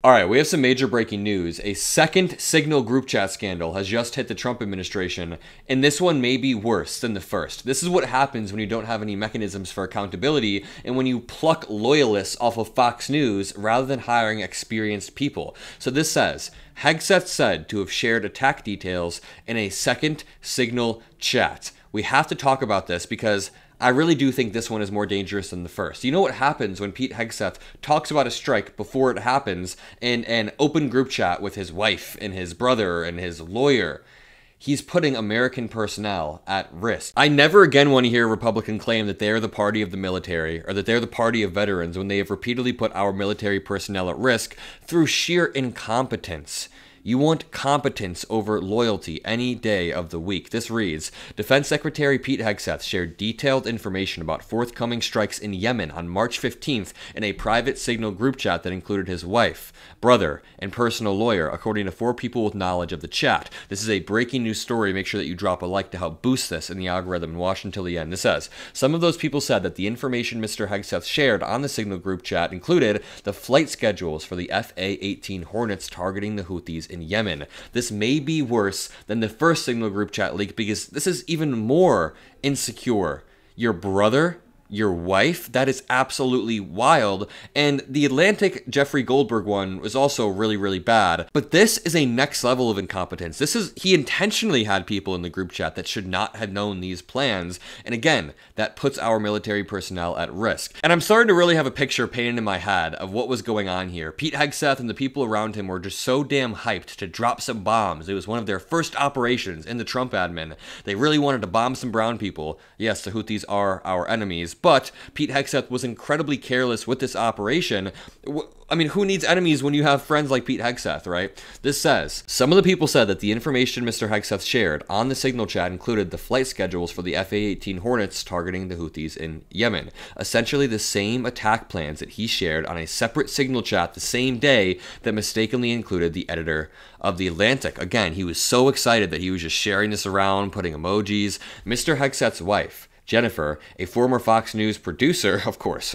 All right, we have some major breaking news. A second Signal group chat scandal has just hit the Trump administration, and this one may be worse than the first. This is what happens when you don't have any mechanisms for accountability and when you pluck loyalists off of Fox News rather than hiring experienced people. So this says, Hegseth said to have shared attack details in a second Signal chat. We have to talk about this because I really do think this one is more dangerous than the first. You know what happens when Pete Hegseth talks about a strike before it happens in an open group chat with his wife and his brother and his lawyer? He's putting American personnel at risk. I never again want to hear a Republican claim that they're the party of the military or that they're the party of veterans when they have repeatedly put our military personnel at risk through sheer incompetence. You want competence over loyalty any day of the week. This reads, Defense Secretary Pete Hegseth shared detailed information about forthcoming strikes in Yemen on March 15th in a private Signal group chat that included his wife, brother, and personal lawyer, according to 4 people with knowledge of the chat. This is a breaking news story. Make sure that you drop a like to help boost this in the algorithm and watch until the end. It says, some of those people said that the information Mr. Hegseth shared on the Signal group chat included the flight schedules for the FA-18 Hornets targeting the Houthis in Yemen. This may be worse than the first Signal group chat leak because this is even more insecure. Your brother, your wife, that is absolutely wild. And the Atlantic Jeffrey Goldberg one was also really, really bad. But this is a next level of incompetence. He intentionally had people in the group chat that should not have known these plans. And again, that puts our military personnel at risk. And I'm starting to really have a picture painted in my head of what was going on here. Pete Hegseth and the people around him were just so damn hyped to drop some bombs. It was one of their first operations in the Trump admin. They really wanted to bomb some brown people. Yes, the Houthis are our enemies, but Pete Hegseth was incredibly careless with this operation. I mean, who needs enemies when you have friends like Pete Hegseth, right? This says, some of the people said that the information Mr. Hegseth shared on the Signal chat included the flight schedules for the FA-18 Hornets targeting the Houthis in Yemen. Essentially the same attack plans that he shared on a separate Signal chat the same day that mistakenly included the editor of The Atlantic. Again, he was so excited that he was just sharing this around, putting emojis. Mr. Hegseth's wife, Jennifer, a former Fox News producer, of course,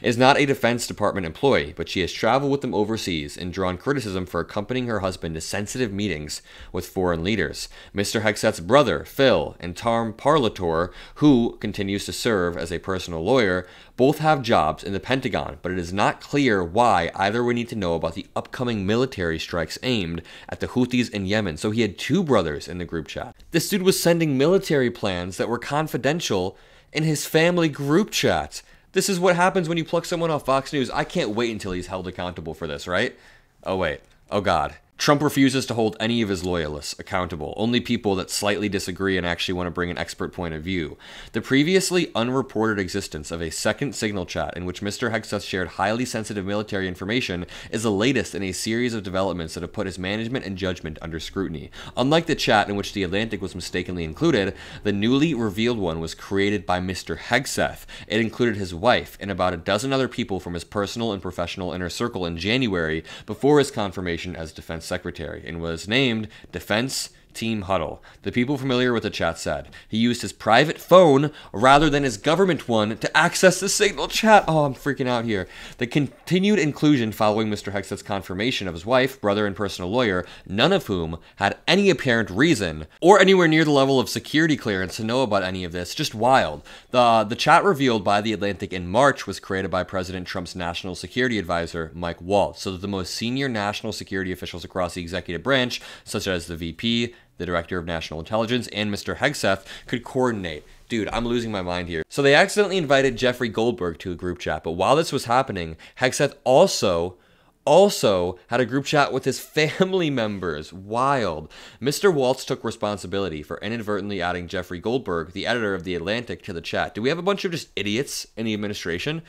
is not a Defense Department employee, but she has traveled with them overseas and drawn criticism for accompanying her husband to sensitive meetings with foreign leaders. Mr. Hegseth's brother, Phil, and Tom Parlator, who continues to serve as a personal lawyer, both have jobs in the Pentagon, but it is not clear why either would need to know about the upcoming military strikes aimed at the Houthis in Yemen. So he had 2 brothers in the group chat. This dude was sending military plans that were confidential in his family group chat. This is what happens when you pluck someone off Fox News. I can't wait until he's held accountable for this, right? Oh, wait. Oh, God. Trump refuses to hold any of his loyalists accountable, only people that slightly disagree and actually want to bring an expert point of view. The previously unreported existence of a second Signal chat in which Mr. Hegseth shared highly sensitive military information is the latest in a series of developments that have put his management and judgment under scrutiny. Unlike the chat in which The Atlantic was mistakenly included, the newly revealed one was created by Mr. Hegseth. It included his wife and about a dozen other people from his personal and professional inner circle in January before his confirmation as Defense Secretary, and was named Defense Team Huddle. The people familiar with the chat said he used his private phone rather than his government one to access the Signal chat. Oh, I'm freaking out here. The continued inclusion following Mr. Hegseth's confirmation of his wife, brother, and personal lawyer, none of whom had any apparent reason or anywhere near the level of security clearance to know about any of this. Just wild. The chat revealed by The Atlantic in March was created by President Trump's national security advisor, Mike Waltz, so that the most senior national security officials across the executive branch, such as the VP, the Director of National Intelligence, and Mr. Hegseth could coordinate. Dude, I'm losing my mind here. So they accidentally invited Jeffrey Goldberg to a group chat, but while this was happening, Hegseth also had a group chat with his family members. Wild. Mr. Waltz took responsibility for inadvertently adding Jeffrey Goldberg, the editor of The Atlantic, to the chat. Do we have a bunch of just idiots in the administration?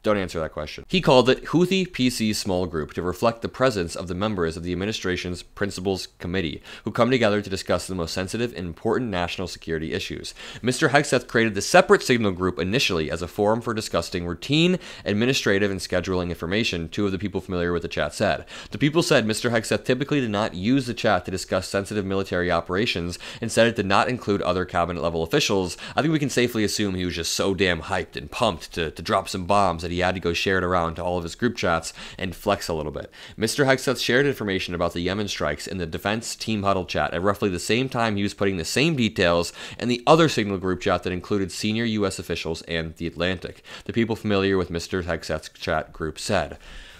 Don't answer that question. He called it Houthi PC Small Group to reflect the presence of the members of the administration's Principals Committee, who come together to discuss the most sensitive and important national security issues. Mr. Hegseth created the separate Signal Group initially as a forum for discussing routine, administrative, and scheduling information, 2 of the people familiar with the chat said. The people said Mr. Hegseth typically did not use the chat to discuss sensitive military operations. Instead, it did not include other cabinet-level officials. I think we can safely assume he was just so damn hyped and pumped to drop some bombs that he had to go share it around to all of his group chats and flex a little bit. Mr. Hegseth shared information about the Yemen strikes in the defense team huddle chat at roughly the same time he was putting the same details in the other Signal group chat that included senior U.S. officials and The Atlantic. The people familiar with Mr. Hegseth's chat group said,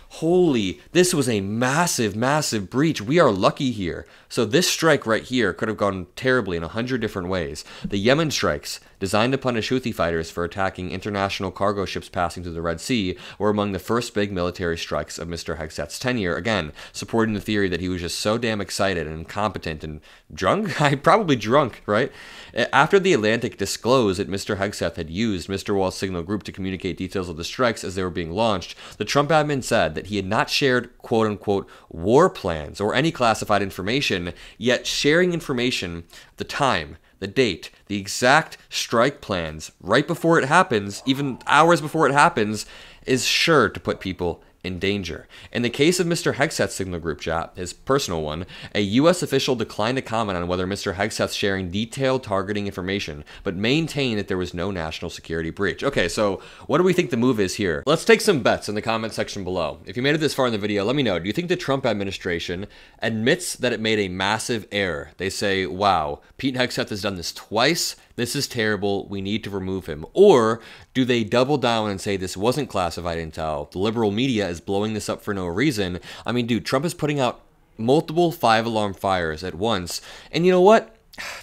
"Holy, this was a massive, massive breach. We are lucky here." So this strike right here could have gone terribly in 100 different ways. The Yemen strikes, designed to punish Houthi fighters for attacking international cargo ships passing through the Red Sea, were among the first big military strikes of Mr. Hegseth's tenure, again, supporting the theory that he was just so damn excited and incompetent and drunk? Probably drunk, right? After The Atlantic disclosed that Mr. Hegseth had used Mr. Wall's Signal group to communicate details of the strikes as they were being launched, the Trump admin said that he had not shared quote-unquote war plans or any classified information, yet sharing information, the time, the date, the exact strike plans right before it happens, even hours before it happens, is sure to put people in danger. In the case of Mr. Hegseth's Signal group chat, his personal one, a U.S. official declined to comment on whether Mr. Hegseth's sharing detailed targeting information, but maintained that there was no national security breach. Okay, so what do we think the move is here? Let's take some bets in the comment section below. If you made it this far in the video, let me know. Do you think the Trump administration admits that it made a massive error? They say, wow, Pete Hegseth has done this twice. This is terrible. We need to remove him. Or do they double down and say this wasn't classified intel? The liberal media is blowing this up for no reason. I mean, dude, Trump is putting out multiple 5-alarm fires at once. And you know what?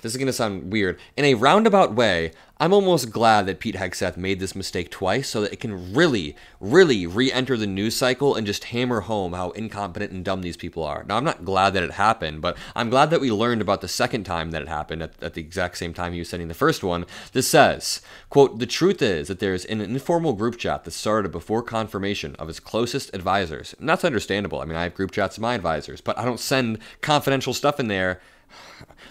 This is going to sound weird. In a roundabout way, I'm almost glad that Pete Hegseth made this mistake twice so that it can really, really re-enter the news cycle and just hammer home how incompetent and dumb these people are. Now, I'm not glad that it happened, but I'm glad that we learned about the second time that it happened at the exact same time he was sending the first one. This says, quote, "The truth is that there's an informal group chat that started before confirmation of his closest advisors." And that's understandable. I mean, I have group chats of my advisors, but I don't send confidential stuff in there.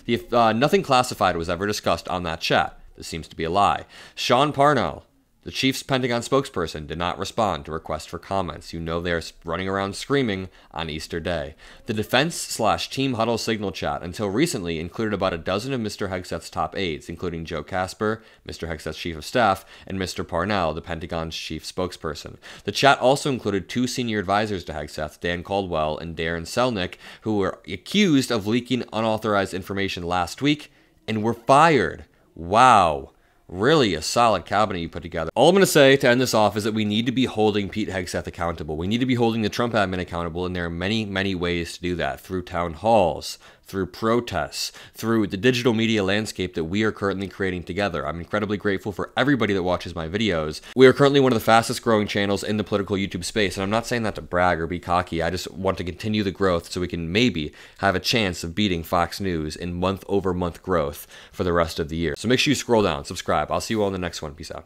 Nothing classified was ever discussed on that chat. This seems to be a lie. Sean Parnell, the chief's Pentagon spokesperson, did not respond to requests for comments. You know they're running around screaming on Easter Day. The defense/team huddle Signal chat until recently included about a dozen of Mr. Hegseth's top aides, including Joe Casper, Mr. Hegseth's chief of staff, and Mr. Parnell, the Pentagon's chief spokesperson. The chat also included 2 senior advisors to Hegseth, Dan Caldwell and Darren Selnick, who were accused of leaking unauthorized information last week and were fired. Wow. Really a solid cabinet you put together. All I'm going to say to end this off is that we need to be holding Pete Hegseth accountable. We need to be holding the Trump admin accountable, and there are many, many ways to do that. Through town halls, through protests, through the digital media landscape that we are currently creating together. I'm incredibly grateful for everybody that watches my videos. We are currently one of the fastest growing channels in the political YouTube space, and I'm not saying that to brag or be cocky. I just want to continue the growth so we can maybe have a chance of beating Fox News in month-over-month growth for the rest of the year. So make sure you scroll down, subscribe. I'll see you all in the next one. Peace out.